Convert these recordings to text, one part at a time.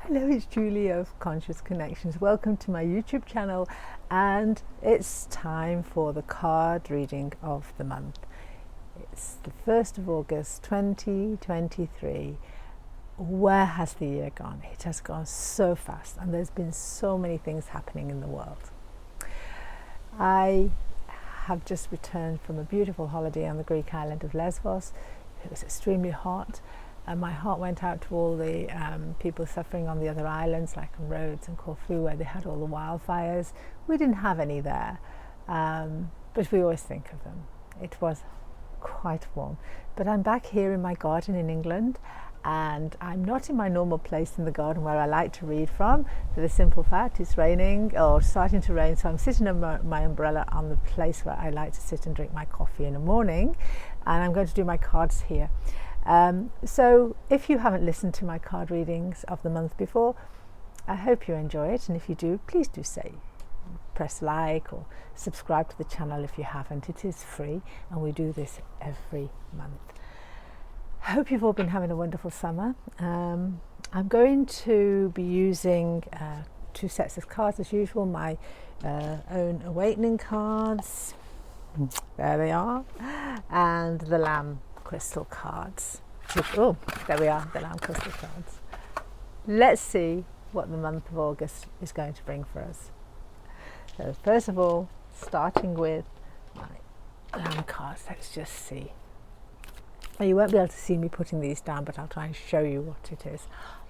Hello, it's Julie of Conscious Connections. Welcome to my YouTube channel, and it's time for the card reading of the month. It's the 1st of August 2023. Where has the year gone? It has gone so fast, and there's been so many things happening in the world. I have just returned from a beautiful holiday on the Greek island of Lesbos. It was extremely hot. And my heart went out to all the people suffering on the other islands, like on Rhodes and Corfu, where they had all the wildfires. We didn't have any there, but we always think of them. It was quite warm. But I'm back here in my garden in England, and I'm not in my normal place in the garden where I like to read from, for the simple fact it's raining, or starting to rain, so I'm sitting on my umbrella on the place where I like to sit and drink my coffee in the morning, and I'm going to do my cards here. So if you haven't listened to my card readings of the month before, I hope you enjoy it, and if you do, please do press like or subscribe to the channel if you haven't. It is free, and we do this every month. I hope you've all been having a wonderful summer. I'm going to be using 2 sets of cards as usual, my own awakening cards, there they are, and the Lamb crystal cards. Oh, there we are, the Lamb crystal cards. Let's see what the month of August is going to bring for us. So first of all, starting with my Lamb cards, let's just see. You won't be able to see me putting these down, but I'll try and show you what it is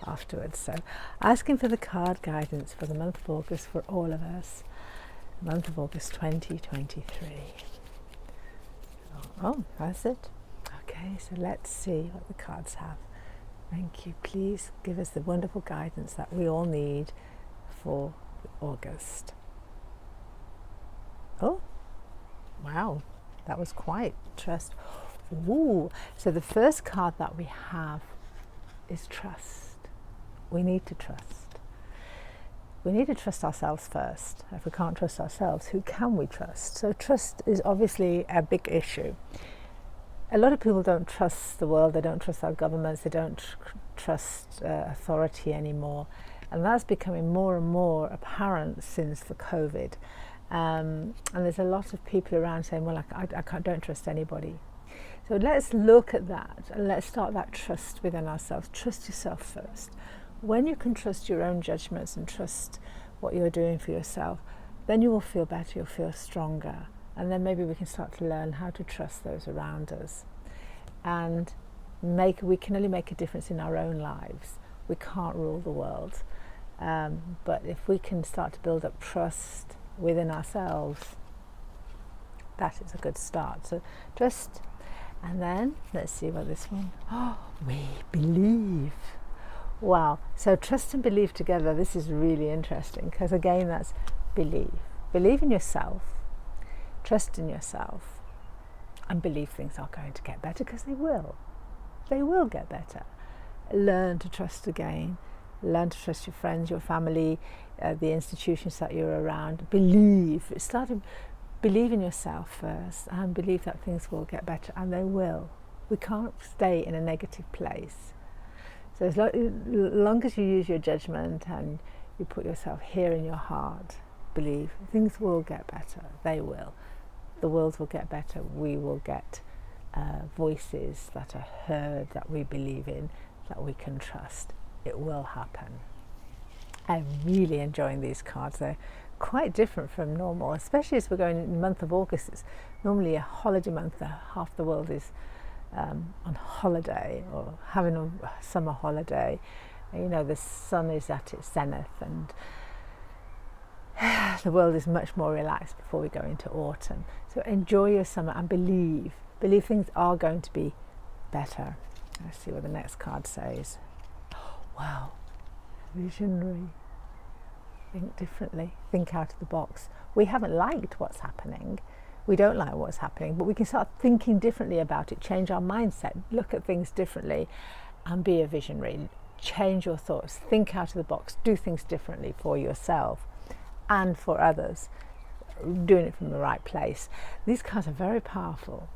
afterwards. So asking for the card guidance for the month of August for all of us. Month of August 2023. Oh, that's it. Okay, so let's see what the cards have. Thank you. Please give us the wonderful guidance that we all need for August. Oh, wow, that was quite trust. Ooh, so the first card that we have is trust. We need to trust. We need to trust ourselves first. If we can't trust ourselves, who can we trust? So trust is obviously a big issue. A lot of people don't trust the world, they don't trust our governments, they don't trust authority anymore. And that's becoming more and more apparent since the COVID. And there's a lot of people around saying, well, I don't trust anybody. So let's look at that, and let's start that trust within ourselves. Trust yourself first. When you can trust your own judgments and trust what you're doing for yourself, then you will feel better, you'll feel stronger. And then maybe we can start to learn how to trust those around us. And we can only make a difference in our own lives. We can't rule the world. But if we can start to build up trust within ourselves, that is a good start. So trust. And then let's see about this one. Oh, we believe. Wow. So trust and believe together. This is really interesting, because again, that's believe. Believe in yourself. Trust in yourself, and believe things are going to get better, because they will. They will get better. Learn to trust again. Learn to trust your friends, your family, the institutions that you're around. Believe. Believe in yourself first, and believe that things will get better, and they will. We can't stay in a negative place. So as long as you use your judgment and you put yourself here in your heart, believe things will get better. They will. The world will get better. We will get voices that are heard, that we believe in, that we can trust. It will happen. I'm really enjoying these cards. They're quite different from normal, especially as we're going in the month of August. It's normally a holiday month. Half the world is on holiday or having a summer holiday. You know, the sun is at its zenith, and the world is much more relaxed before we go into autumn. So enjoy your summer and believe things are going to be better. Let's see what the next card says. Wow, visionary. Think differently, think out of the box. We haven't liked what's happening. We don't like what's happening, but we can start thinking differently about it, change our mindset, look at things differently, and be a visionary. Change your thoughts, think out of the box, do things differently for yourself and for others, doing it from the right place. These cards are very powerful.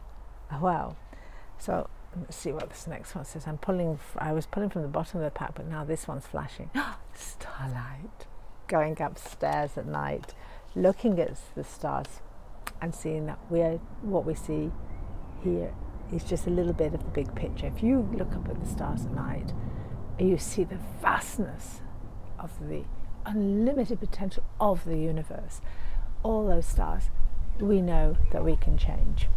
Wow. So let's see what this next one says. I was pulling from the bottom of the pack, but now this one's flashing. starlight, going upstairs at night, looking at the stars and seeing that what we see here is just a little bit of the big picture. If you look up at the stars at night, you see the vastness of the unlimited potential of the universe. All those stars, we know that we can change.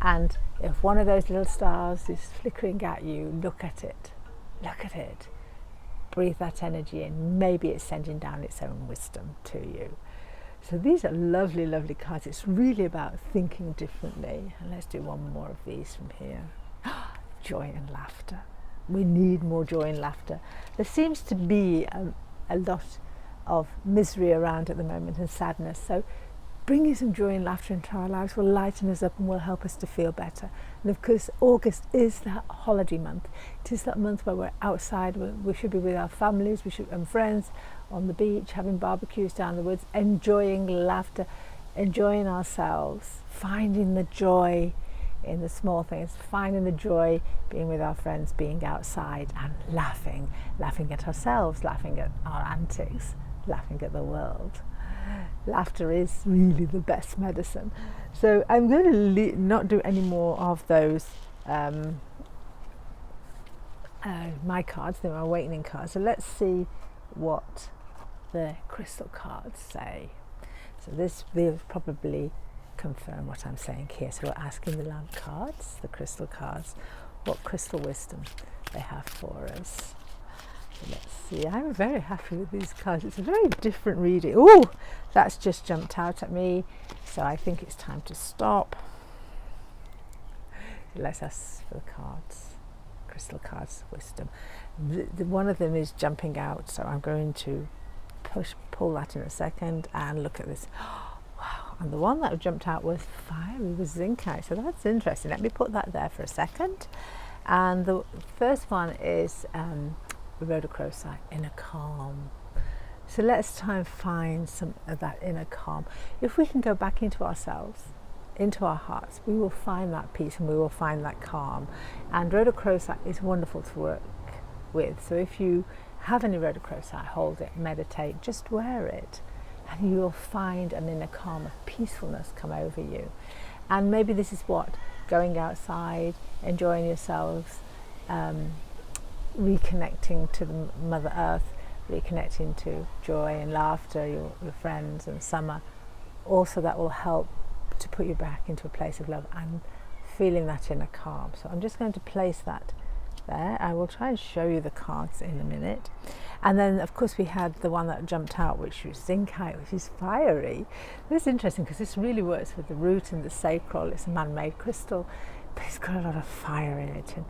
And if one of those little stars is flickering at you, look at it, breathe that energy in. Maybe it's sending down its own wisdom to you. So these are lovely, lovely cards. It's really about thinking differently. And let's do one more of these from here. Joy and laughter. We need more joy and laughter. There seems to be a lot of misery around at the moment and sadness. So bringing some joy and laughter into our lives will lighten us up and will help us to feel better. And of course, August is that holiday month. It is that month where we're outside. We should be with our families, and friends, on the beach, having barbecues down the woods, enjoying laughter, enjoying ourselves, finding the joy in the small things, finding the joy being with our friends, being outside and laughing at ourselves, laughing at our antics, laughing at the world. Laughter is really the best medicine. So I'm going to not do any more of those my cards, they're my awakening cards. So let's see what the crystal cards say. So this will probably confirm what I'm saying here. So we're asking the lamp cards, the crystal cards, what crystal wisdom they have for us. Let's see, I'm very happy with these cards. It's a very different reading. Oh, that's just jumped out at me. So I think it's time to stop. Let's ask for the cards, crystal cards, wisdom. One of them is jumping out, so I'm going to pull that in a second and look at this. Wow, and the one that jumped out was fiery, was zincite. So that's interesting. Let me put that there for a second. And the first one is Rhodochrosite, inner calm. So let's try and find some of that inner calm. If we can go back into ourselves, into our hearts, we will find that peace and we will find that calm. And Rhodochrosite is wonderful to work with. So if you have any Rhodochrosite, hold it, meditate, just wear it, and you will find an inner calm of peacefulness come over you. And maybe this is what going outside, enjoying yourselves, reconnecting to the Mother Earth, reconnecting to joy and laughter, your friends and summer. Also that will help to put you back into a place of love and feeling that inner calm. So I'm just going to place that there. I will try and show you the cards in a minute. And then of course we had the one that jumped out, which was zincite, which is fiery. This is interesting because this really works with the root and the sacral. It's a man-made crystal, but it's got a lot of fire in it. And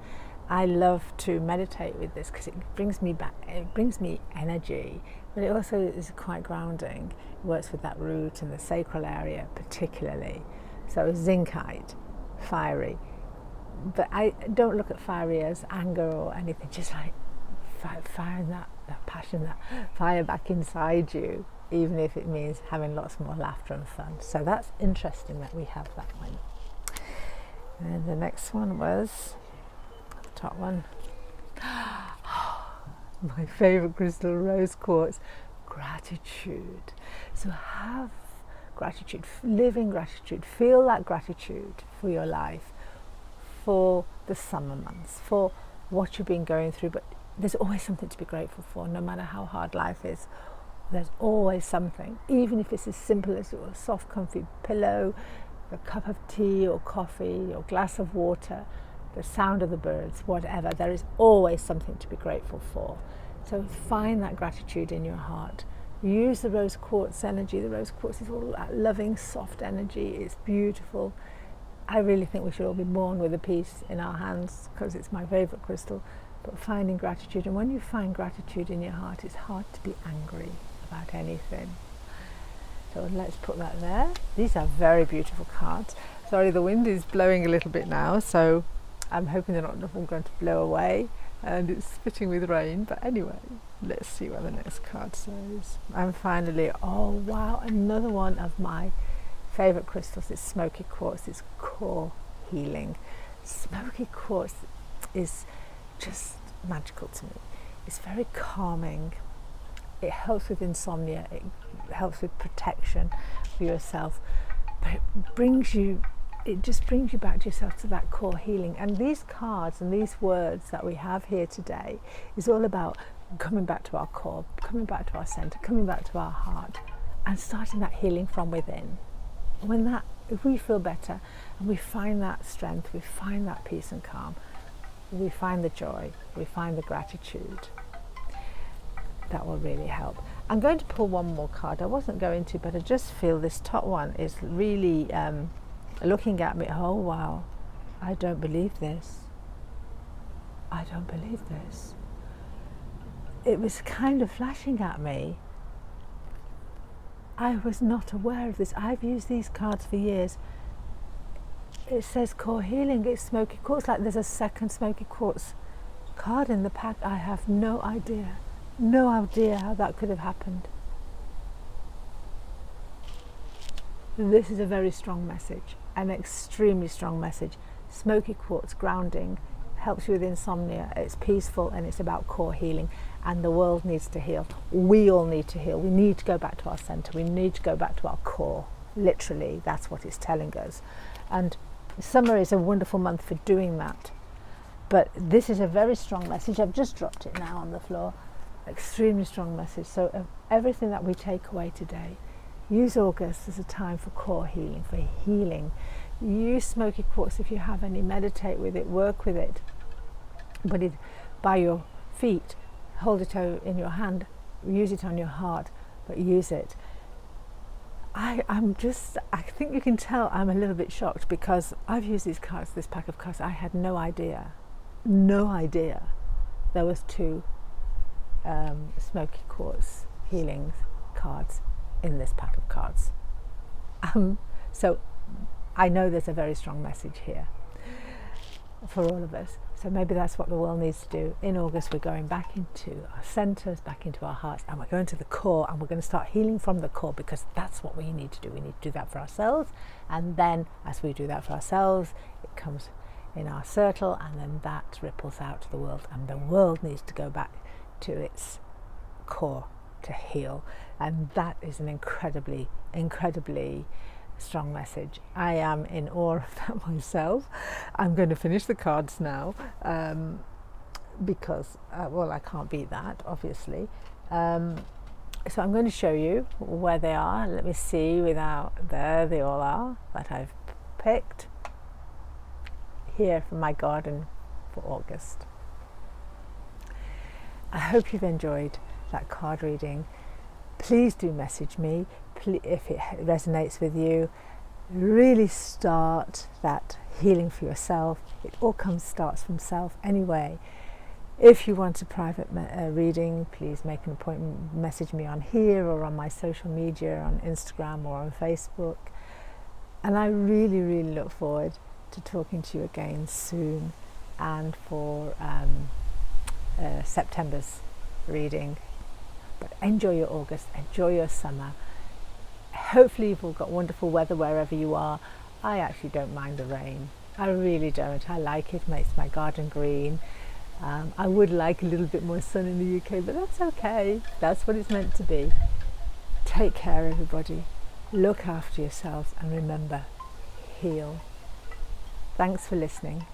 I love to meditate with this because it brings me back, it brings me energy, but it also is quite grounding. It works with that root and the sacral area particularly. So zincite, fiery. But I don't look at fiery as anger or anything, just like firing that passion, that fire back inside you, even if it means having lots more laughter and fun. So that's interesting that we have that one. And the next one was top one. My favorite crystal, rose quartz, gratitude. So have gratitude, live in gratitude, feel that gratitude for your life, for the summer months, for what you've been going through. But there's always something to be grateful for, no matter how hard life is. There's always something, even if it's as simple as a soft comfy pillow, a cup of tea or coffee or glass of water, the sound of the birds, whatever. There is always something to be grateful for. So find that gratitude in your heart. Use the rose quartz energy. The rose quartz is all that loving, soft energy. It's beautiful. I really think we should all be born with a piece in our hands because it's my favorite crystal. But finding gratitude, and when you find gratitude in your heart, it's hard to be angry about anything. So let's put that there. These are very beautiful cards. Sorry, the wind is blowing a little bit now, so I'm hoping they're not all going to blow away, and it's spitting with rain. But anyway, let's see what the next card says. And finally, oh wow, another one of my favorite crystals is smoky quartz. It's core healing. Smoky quartz is just magical to me. It's very calming. It helps with insomnia, it helps with protection for yourself, but it just brings you back to yourself, to that core healing. And these cards and these words that we have here today is all about coming back to our core, coming back to our center, coming back to our heart, and starting that healing from within. If we feel better and we find that strength, we find that peace and calm, we find the joy, we find the gratitude, that will really help. I'm going to pull one more card. I wasn't going to, but I just feel this top one is really looking at me. Oh wow, I don't believe this. I don't believe this. It was kind of flashing at me. I was not aware of this. I've used these cards for years. It says core healing, it's smoky quartz, like there's a second smoky quartz card in the pack. I have no idea how that could have happened. This is a very strong message, an extremely strong message. Smoky quartz, grounding, helps you with insomnia, it's peaceful, and it's about core healing. And the world needs to heal. We all need to heal. We need to go back to our center. We need to go back to our core. Literally, that's what it's telling us. And summer is a wonderful month for doing that. But this is a very strong message. I've just dropped it now on the floor. Extremely strong message. So everything that we take away today, use August as a time for core healing, for healing. Use smoky quartz if you have any. Meditate with it, work with it. Put it by your feet. Hold it in your hand, use it on your heart, but use it. I think you can tell I'm a little bit shocked, because I've used these cards, this pack of cards. I had no idea there was 2 smoky quartz healing cards in this pack of cards. So I know there's a very strong message here for all of us. So maybe that's what the world needs to do. In August, we're going back into our centers, back into our hearts, and we're going to the core, and we're going to start healing from the core, because that's what we need to do. We need to do that for ourselves, and then as we do that for ourselves, it comes in our circle, and then that ripples out to the world, and the world needs to go back to its core to heal. And that is an incredibly, incredibly strong message. I am in awe of that myself. I'm going to finish the cards now, because I can't beat that, obviously. So I'm going to show you where they are. Let me see. There they all are that I've picked here from my garden for August. I hope you've enjoyed that card reading. Please do message me if it resonates with you. Really start that healing for yourself. It all starts from self anyway. If you want a private reading, please make an appointment. Message me on here or on my social media, on Instagram or on Facebook. And I really, really look forward to talking to you again soon, and for September's reading. But enjoy your August, enjoy your summer. Hopefully you've all got wonderful weather wherever you are. I actually don't mind the rain. I really don't. I like it, makes my garden green. I would like a little bit more sun in the UK, but that's okay. That's what it's meant to be. Take care, everybody. Look after yourselves, and remember, heal. Thanks for listening.